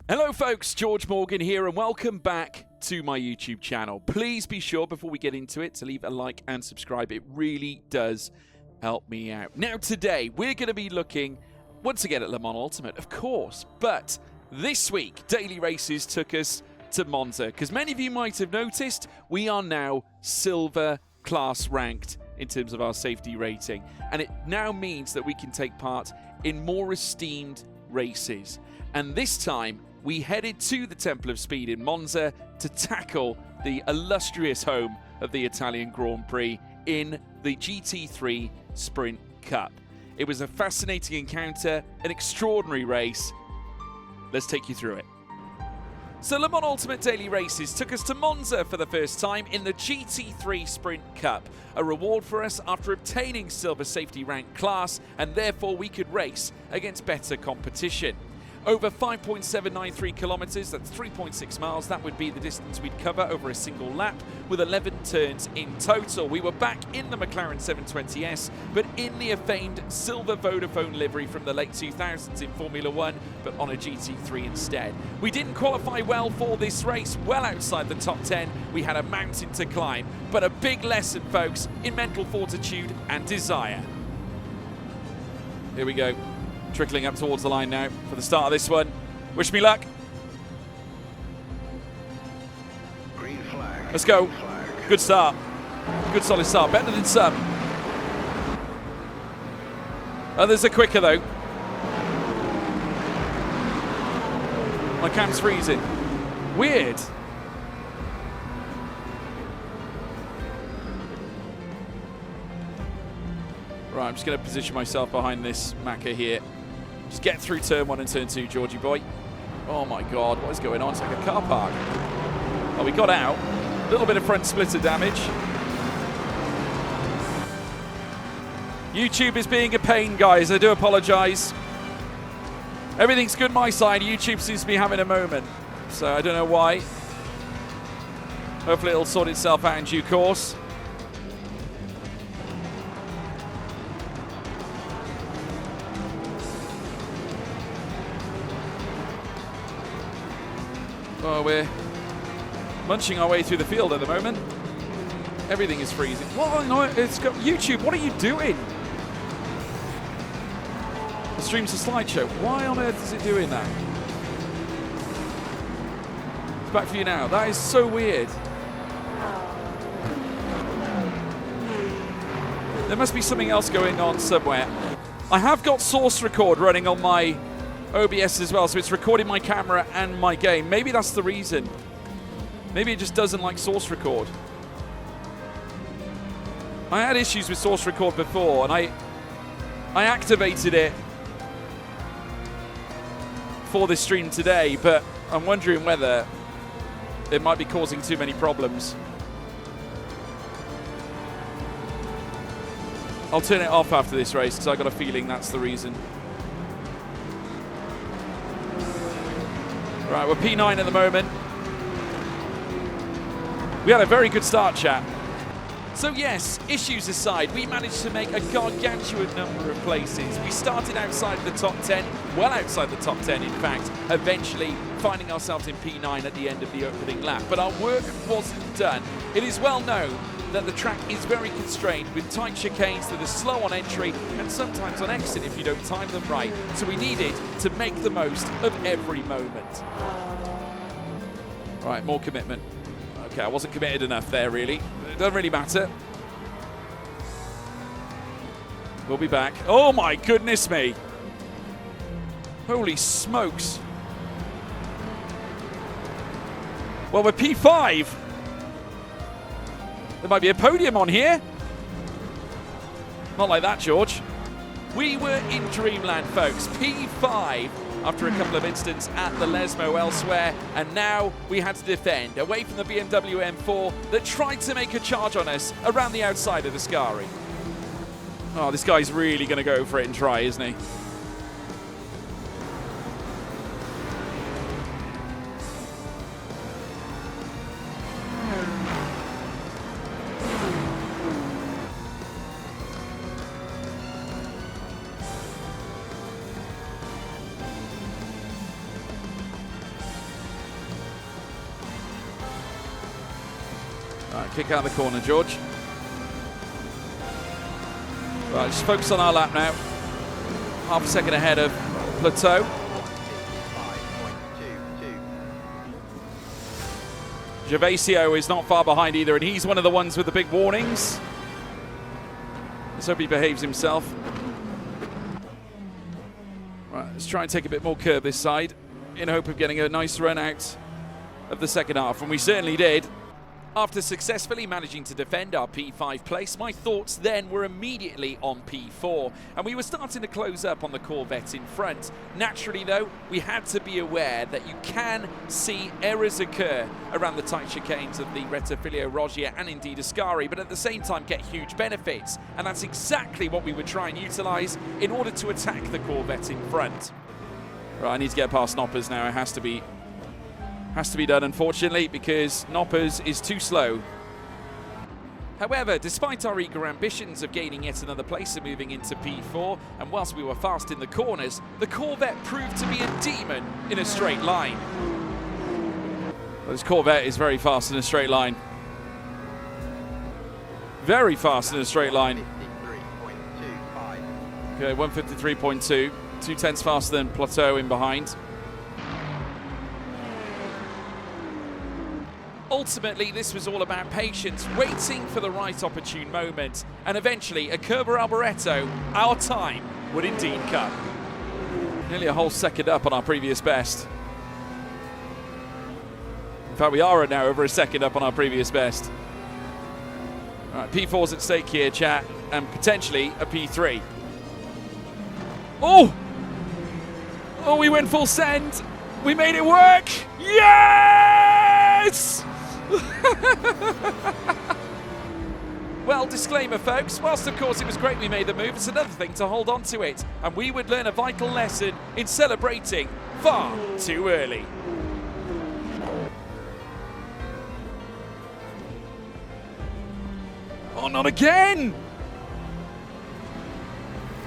Hello folks, George Morgan here and welcome back to my YouTube channel. Please be sure before we get into it to leave a like and subscribe. It really does help me out. Now today we're going to be looking once again at Le Mans Ultimate, of course, but this week Daily Races took us to Monza because many of you might have noticed we are now silver class ranked in terms of our safety rating, and it now means that we can take part in more esteemed races. And this time we headed to the Temple of Speed in Monza to tackle the illustrious home of the Italian Grand Prix in the GT3 Sprint Cup. It was a fascinating encounter, an extraordinary race. Let's take you through it. So Le Mans Ultimate Daily Races took us to Monza for the first time in the GT3 Sprint Cup, a reward for us after obtaining silver safety rank class, and therefore we could race against better competition. Over 5.793 kilometers, that's 3.6 miles, that would be the distance we'd cover over a single lap with 11 turns in total. We were back in the McLaren 720S, but in the famed silver Vodafone livery from the late 2000s in Formula One, but on a GT3 instead. We didn't qualify well for this race, well outside the top 10. We had a mountain to climb, but a big lesson, folks, in mental fortitude and desire. Here we go. Trickling up towards the line now for the start of this one. Wish me luck. Green flag. Let's go. Green flag. Good start. Good solid start. Better than some. Others are quicker though. My cam's freezing. Weird. Right, I'm just going to position myself behind this Macca here. Just get through turn 1 and turn 2, Georgie boy. Oh my God, what is going on? It's like a car park. Oh, we got out. A little bit of front splitter damage. YouTube is being a pain, guys. I do apologize. Everything's good my side. YouTube seems to be having a moment. So I don't know why. Hopefully it'll sort itself out in due course. Oh, we're munching our way through the field at the moment. Everything is freezing. Well, no, it's got YouTube. What are you doing? The stream's a slideshow. Why on earth is it doing that? It's back for you now. That is so weird. There must be something else going on somewhere. I have got source record running on my OBS as well, so it's recording my camera and my game. Maybe that's the reason. Maybe it just doesn't like source record. I had issues with source record before, and I activated it for this stream today, but I'm wondering whether it might be causing too many problems. I'll turn it off after this race because I got a feeling that's the reason. Right, we're P9 at the moment. We had a very good start, chat. So yes, issues aside, we managed to make a gargantuan number of places. We started outside the top 10, well outside the top 10 in fact, eventually finding ourselves in P9 at the end of the opening lap. But our work wasn't done. It is well known that the track is very constrained with tight chicanes that are slow on entry and sometimes on exit if you don't time them right. So we needed to make the most of every moment. Right, more commitment. Okay, I wasn't committed enough there really. It doesn't really matter. We'll be back. Oh my goodness me. Holy smokes. Well, we're P5. There might be a podium on here. Not like that, George. We were in dreamland, folks. P5 after a couple of incidents at the Lesmo elsewhere, and now we had to defend away from the BMW M4 that tried to make a charge on us around the outside of the Ascari. Oh, this guy's really going to go for it and try, isn't he? Right, kick out of the corner, George. Right, just focus on our lap now. Half a second ahead of Plateau. Gervasio is not far behind either, and he's one of the ones with the big warnings. Let's hope he behaves himself. Right, let's try and take a bit more curve this side in hope of getting a nice run out of the second half, and we certainly did. After successfully managing to defend our P5 place, my thoughts then were immediately on P4, and we were starting to close up on the Corvette in front. Naturally though, we had to be aware that you can see errors occur around the tight chicanes of the Rettifilo Roggia and indeed Ascari, but at the same time get huge benefits, and that's exactly what we would try and utilise in order to attack the Corvette in front. Right, I need to get past Noppers now. It has to be done, unfortunately, because Noppers is too slow. However, despite our eager ambitions of gaining yet another place and moving into P4, and whilst we were fast in the corners, the Corvette proved to be a demon in a straight line. Well, this Corvette is very fast in a straight line. Very fast in a straight line. Okay, 153.2. 2/10 faster than Plateau in behind. Ultimately, this was all about patience, waiting for the right opportune moment, and eventually, at Kerber Alboreto, our time would indeed come. Nearly a whole second up on our previous best. In fact, we are now over a second up on our previous best. All right, P4's at stake here, chat, and potentially a P3. Oh! Oh, we went full send. We made it work. Yes! Well, disclaimer, folks. Whilst, of course, it was great we made the move, it's another thing to hold on to it. And we would learn a vital lesson in celebrating far too early. Oh, not again!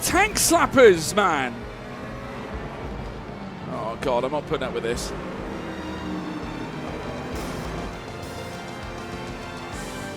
Tank slappers, man! Oh, God, I'm not putting up with this.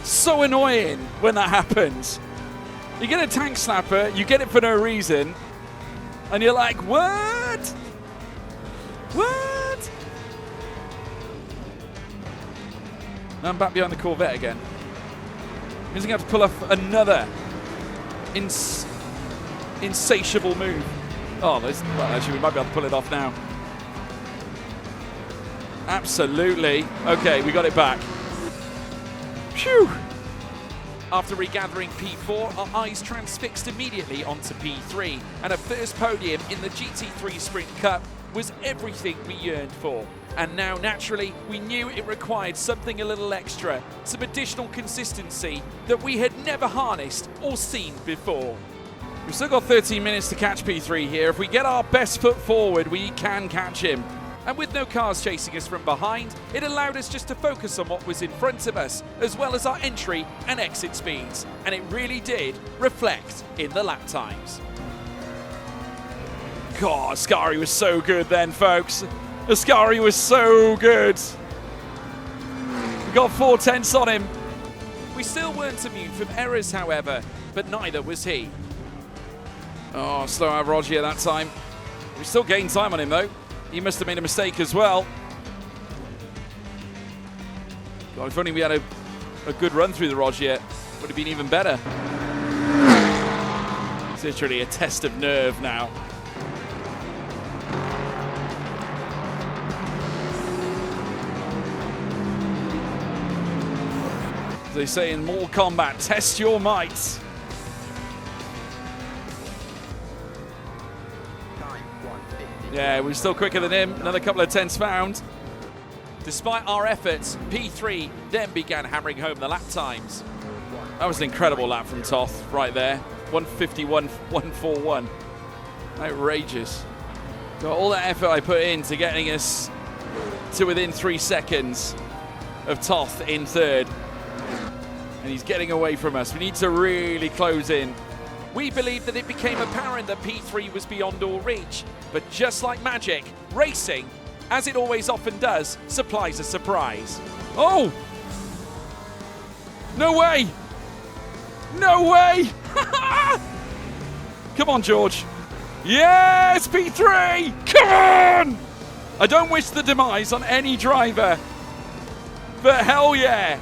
So annoying when that happens. You get a tank slapper, you get it for no reason, and you're like, what? What? Now I'm back behind the Corvette again. He's going to have to pull off another insatiable move. Oh, well, actually, we might be able to pull it off now. Absolutely. Okay, we got it back. Phew! After regathering P4, our eyes transfixed immediately onto P3, and a first podium in the GT3 Sprint Cup was everything we yearned for. And now, naturally, we knew it required something a little extra, some additional consistency that we had never harnessed or seen before. We've still got 13 minutes to catch P3 here. If we get our best foot forward, we can catch him. And with no cars chasing us from behind, it allowed us just to focus on what was in front of us, as well as our entry and exit speeds. And it really did reflect in the lap times. God, Ascari was so good then, folks. Ascari was so good. We got 4/10 on him. We still weren't immune from errors, however, but neither was he. Oh, slow out Roggia that time. We still gained time on him, though. He must have made a mistake as well. God, if only we had a good run through the Roggia, would have been even better. It's literally a test of nerve now. As they say in Mortal Kombat, test your might. Yeah, we're still quicker than him. Another couple of tenths found. Despite our efforts, P3 then began hammering home the lap times. That was an incredible lap from Toth right there. 151.141. Outrageous. Got all that effort I put into getting us to within 3 seconds of Toth in third. And he's getting away from us. We need to really close in. We believed that it became apparent that P3 was beyond all reach. But just like magic, racing, as it always often does, supplies a surprise. Oh! No way! No way! Come on, George. Yes, P3! Come on! I don't wish the demise on any driver, but hell yeah.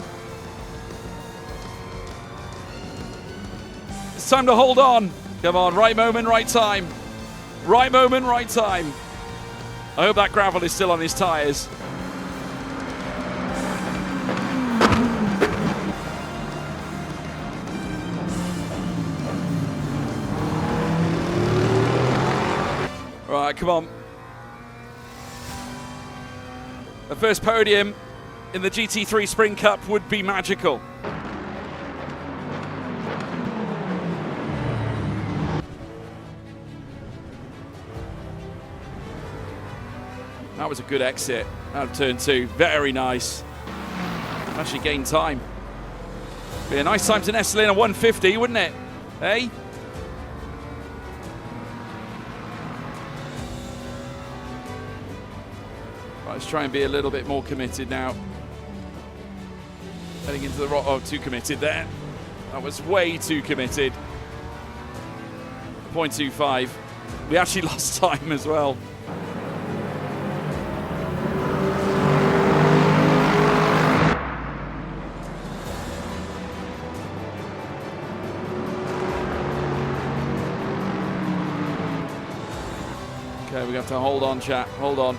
It's time to hold on. Come on, right moment, right time. Right moment, right time. I hope that gravel is still on his tyres. Right, come on. The first podium in the GT3 Sprint Cup would be magical. That was a good exit out of turn 2. Very nice. Actually gained time. Be a nice time to nestle in a 150, wouldn't it? Hey? Right, let's try and be a little bit more committed now. Heading into the rock. Oh, too committed there. That was way too committed. 0.25. We actually lost time as well. Okay, we have to hold on, chat. Hold on.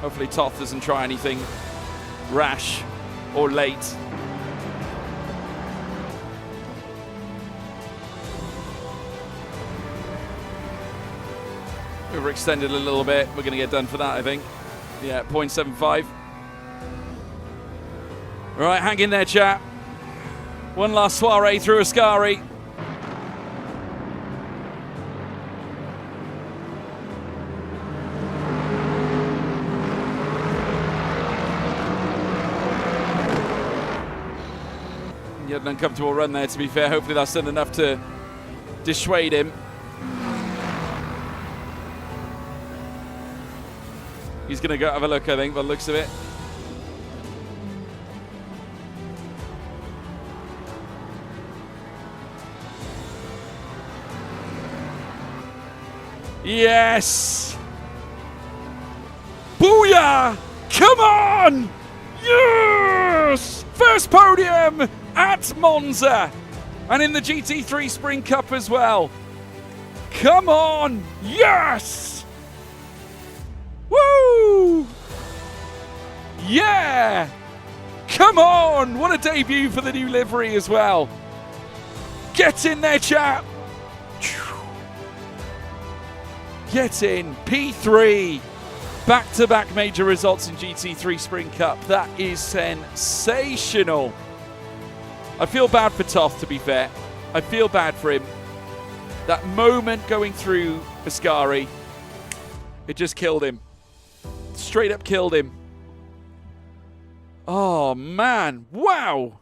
Hopefully Toth doesn't try anything rash or late. Overextended a little bit. We're going to get done for that, I think. Yeah, 0.75. All right, hang in there, chat. One last soiree through Ascari. He had an uncomfortable run there, to be fair. Hopefully that's done enough to dissuade him. He's going to go have a look, I think, by the looks of it. Yes! Booyah! Come on! Yes! First podium at Monza and in the GT3 Sprint Cup as well. Come on! Yes! Woo! Yeah! Come on! What a debut for the new livery as well. Get in there, chap! Get in. P3. Back-to-back major results in GT3 Sprint Cup. That is sensational. I feel bad for Toth, to be fair. I feel bad for him. That moment going through Ascari, it just killed him. Straight up killed him. Oh, man. Wow.